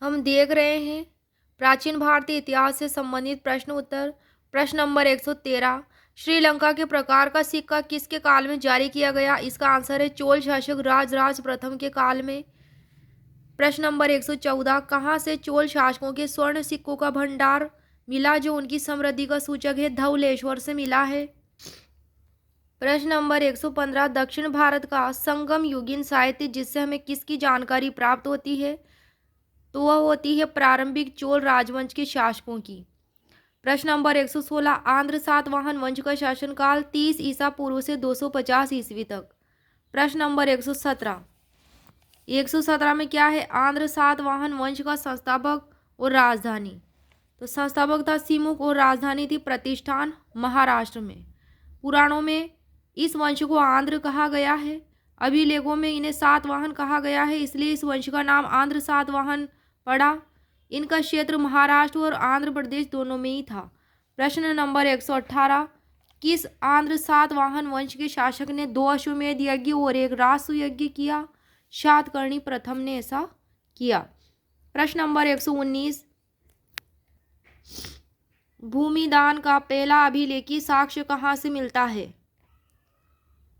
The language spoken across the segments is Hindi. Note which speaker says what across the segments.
Speaker 1: हम देख रहे हैं प्राचीन भारतीय इतिहास से संबंधित प्रश्न उत्तर। प्रश्न नंबर 113, श्रीलंका के प्रकार का सिक्का किसके काल में जारी किया गया? इसका आंसर है चोल शासक राजराज प्रथम के काल में। प्रश्न नंबर 114, कहाँ से चोल शासकों के स्वर्ण सिक्कों का भंडार मिला जो उनकी समृद्धि का सूचक है? धवलेश्वर से मिला है। प्रश्न नंबर 115, दक्षिण भारत का संगम युगीन साहित्य जिससे हमें किसकी जानकारी प्राप्त होती है? तो वह होती है प्रारंभिक चोल राजवंश के शासकों की। प्रश्न नंबर 116, आंध्र सातवाहन वंश का शासनकाल 30 ईसा पूर्व से 250 ईस्वी तक। प्रश्न नंबर 117, 117 में क्या है? आंध्र सातवाहन वंश का संस्थापक और राजधानी। तो संस्थापक था सिमुक और राजधानी थी प्रतिष्ठान, महाराष्ट्र में। पुराणों में इस वंश को आंध्र कहा गया है। अभिलेखों में इन्हें सातवाहन कहा गया है, इसलिए इस वंश का नाम आंध्र सातवाहन पड़ा। इनका क्षेत्र महाराष्ट्र और आंध्र प्रदेश दोनों में ही था। प्रश्न नंबर 118, किस आंध्र सातवाहन वंश के शासक ने 2 अश्वमेध यज्ञ और 1 राजसूय यज्ञ किया? शातकर्णी प्रथम ने ऐसा किया। प्रश्न नंबर 119, भूमिदान का पहला अभिलेखी साक्ष्य कहाँ से मिलता है?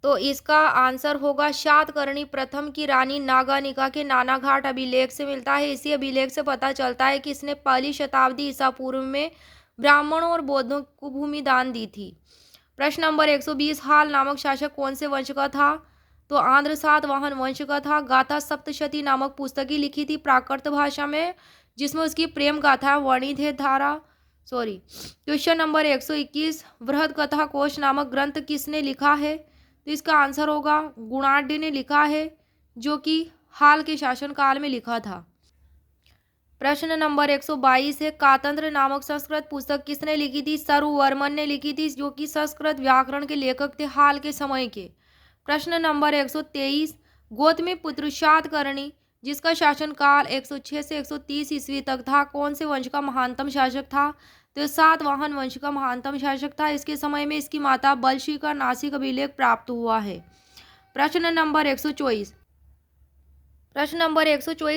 Speaker 1: तो इसका आंसर होगा शातकर्णी प्रथम की रानी नागानिका के नानाघाट अभिलेख से मिलता है। इसी अभिलेख से पता चलता है कि इसने पहली शताब्दी ईसा पूर्व में ब्राह्मणों और बौद्धों को भूमि दान दी थी। प्रश्न नंबर 120, हाल नामक शासक कौन से वंश का था? तो आंध्र सातवाहन वंश का था। गाथा सप्तशती नामक पुस्तकें लिखी थी प्राकृत भाषा में, जिसमें उसकी प्रेम गाथा वर्णित है। क्वेश्चन नंबर 121, बृहद कथा कोश नामक ग्रंथ किसने लिखा है? तो इसका आंसर होगा गुणाढ्य ने लिखा है, जो कि हाल के शासनकाल में लिखा था। प्रश्न नंबर 122 है, कातंत्र नामक संस्कृत पुस्तक किसने लिखी थी? सरु ने लिखी थी, जो कि संस्कृत व्याकरण के लेखक थे हाल के समय के। प्रश्न नंबर 123, गौतमी पुत्र शातकर्णी जिसका शासनकाल 106 से 130 ईस्वी तक था, कौन से वंश का महानतम शासक था? तो सातवाहन वंश का महानतम शासक था। इसके समय में इसकी माता बलशी का नासिक अभिलेख प्राप्त हुआ है। प्रश्न नंबर 124,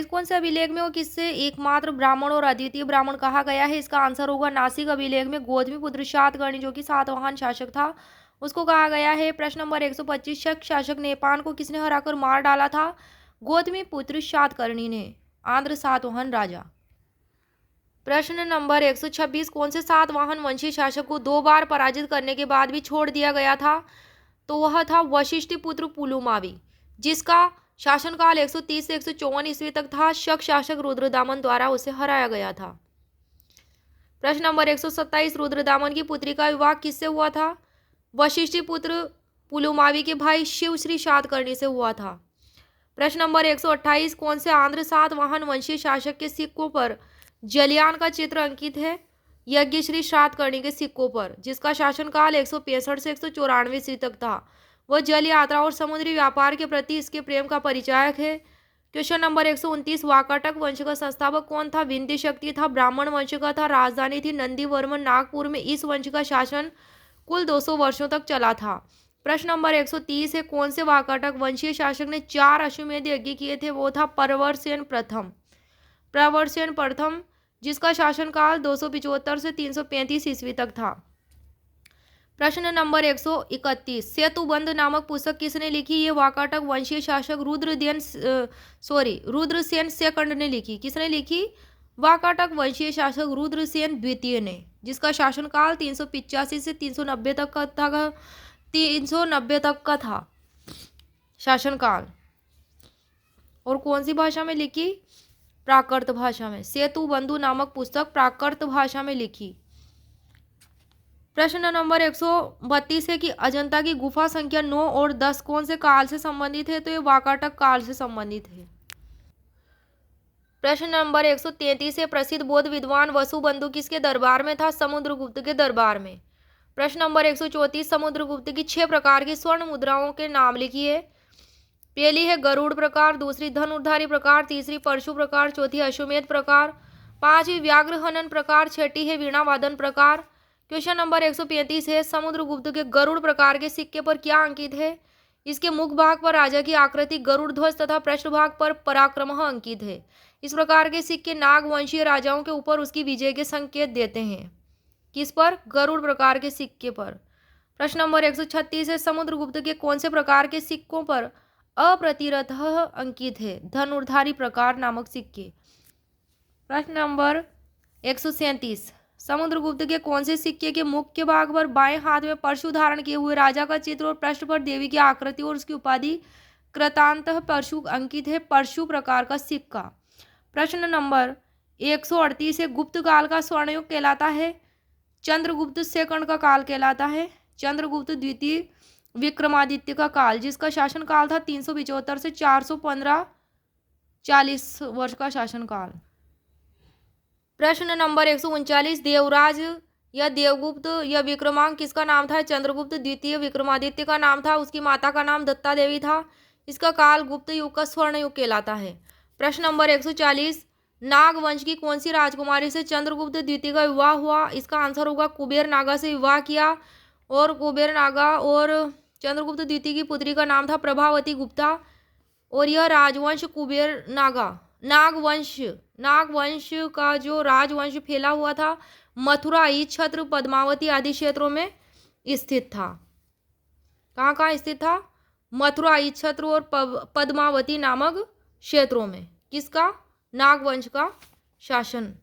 Speaker 1: कौन से अभिलेख में वो किससे एकमात्र ब्राह्मण और अद्वितीय ब्राह्मण कहा गया है? इसका आंसर होगा नासिक अभिलेख में गौतमी पुत्र शातकर्णी जो कि सातवाहन शासक था उसको कहा गया है। प्रश्न नंबर 125, शक शासक नेपान को किसने हराकर मार डाला था? गौतमी पुत्र शातकर्णी ने, आंध्र सातवाहन राजा। प्रश्न नंबर 126, कौन से सातवाहन वंशी शासक को 2 बार पराजित करने के बाद भी छोड़ दिया गया था? तो वह था वशिष्ठ पुत्र पुलुमावी, जिसका शासनकाल 130 से 154 ईस्वी तक था। शक शासक रुद्रदामन द्वारा उसे हराया गया था। प्रश्न नंबर 127, रुद्रदामन की पुत्री का विवाह किससे हुआ था? वशिष्ठ पुत्र पुलुमावी के भाई शिवश्री शातकर्णी से हुआ था। प्रश्न नंबर 128, कौन से आंध्र सातवाहन वंशीय शासक के सिक्कों पर जलियान का चित्र अंकित है? यज्ञश्री शातकर्णी के सिक्कों पर, जिसका शासनकाल 165 से 194 ईस्वी तक था। वह जल यात्रा और समुद्री व्यापार के प्रति इसके प्रेम का परिचायक है। क्वेश्चन नंबर 129, वाकाटक वंश का संस्थापक कौन था? विंध्य शक्ति था, ब्राह्मण वंश का था, राजधानी थी नंदीवर्मन नागपुर में। इस वंश का शासन कुल 200 वर्षों तक चला था। प्रश्न नंबर 130 है, कौन से वाकाटक वंशीय शासक ने 4 अश्वमेध यज्ञ किए थे? वो था प्रवरसेन प्रथम, जिसका शासनकाल 275 से 335 ईस्वी तक था। प्रश्न नंबर 131, सेतुबंध नामक पुस्तक किसने लिखी? ये वाकाटक वंशीय शासक रुद्रसेन सेकंड ने लिखी। किसने लिखी? वाकाटक वंशीय शासक रुद्रसेन द्वितीय ने, जिसका शासनकाल 385 से 390 तक का था शासनकाल। और कौन सी भाषा में लिखी? प्राकृत भाषा में। सेतुबंधु नामक पुस्तक प्राकृत भाषा में लिखी। प्रश्न नंबर 132 है कि अजंता की गुफा संख्या 9 और 10 कौन से काल से संबंधित है? तो ये वाकाटक काल से संबंधित है। प्रश्न नंबर 133 है, प्रसिद्ध बौद्ध विद्वान वसुबंधु किसके दरबार में था? समुद्रगुप्त के दरबार में। प्रश्न नंबर 134, समुद्रगुप्त की 6 प्रकार की स्वर्ण मुद्राओं के नाम लिखिए। पहली है गरुड़ प्रकार, दूसरी धनुर्धारी प्रकार, तीसरी परशु प्रकार, चौथी अश्वमेध प्रकार, 5वीं व्याघ्र हनन प्रकार, 6ठी है वीणावादन प्रकार। क्वेश्चन नंबर 135 है, समुद्रगुप्त के गरुड़ प्रकार के सिक्के पर क्या अंकित है? इसके मुख भाग पर राजा की आकृति गरुड़ ध्वज तथा पृष्ठभाग पर पराक्रम अंकित है। इस प्रकार के सिक्के नागवंशीय राजाओं के ऊपर उसकी विजय के संकेत देते हैं। किस पर? गरुड़ प्रकार के सिक्के पर। प्रश्न नंबर 136 है, समुद्रगुप्त के कौन से प्रकार के सिक्कों पर अप्रतिरथ अंकित है? धनुर्धारी प्रकार नामक सिक्के। प्रश्न नंबर 137, समुद्रगुप्त के कौन से सिक्के के मुख्य भाग पर बाएं हाथ में परशु धारण किए हुए राजा का चित्र और पृष्ठ पर देवी की आकृति और उसकी उपाधि कृतांत परशु अंकित है? परशु प्रकार का सिक्का। प्रश्न नंबर 138 है, गुप्त काल का स्वर्णयुग कहलाता है? चंद्रगुप्त सेकंड का काल कहलाता है? चंद्रगुप्त द्वितीय विक्रमादित्य का काल, जिसका शासन काल था 375 से 415, 40 वर्ष का शासन काल। प्रश्न नंबर 139, देवराज या देवगुप्त या विक्रमांक किसका नाम था? चंद्रगुप्त द्वितीय विक्रमादित्य का नाम था। उसकी माता का नाम दत्ता देवी था। इसका काल गुप्त युग का स्वर्ण युग कहलाता है। प्रश्न नंबर 140, नागवंश की कौन सी राजकुमारी से चंद्रगुप्त द्वितीय का विवाह हुआ? इसका आंसर होगा कुबेर नागा से विवाह किया। और कुबेर नागा और चंद्रगुप्त द्वितीय की पुत्री का नाम था प्रभावती गुप्ता। और यह राजवंश कुबेर नागा नागवंश का जो राजवंश फैला हुआ था मथुरा, छत्र, पद्मावती आदि क्षेत्रों में स्थित था। कहाँ कहाँ स्थित था? मथुरा, छत्र और पद्मावती नामक क्षेत्रों में। किसका? नागवंश का शासन।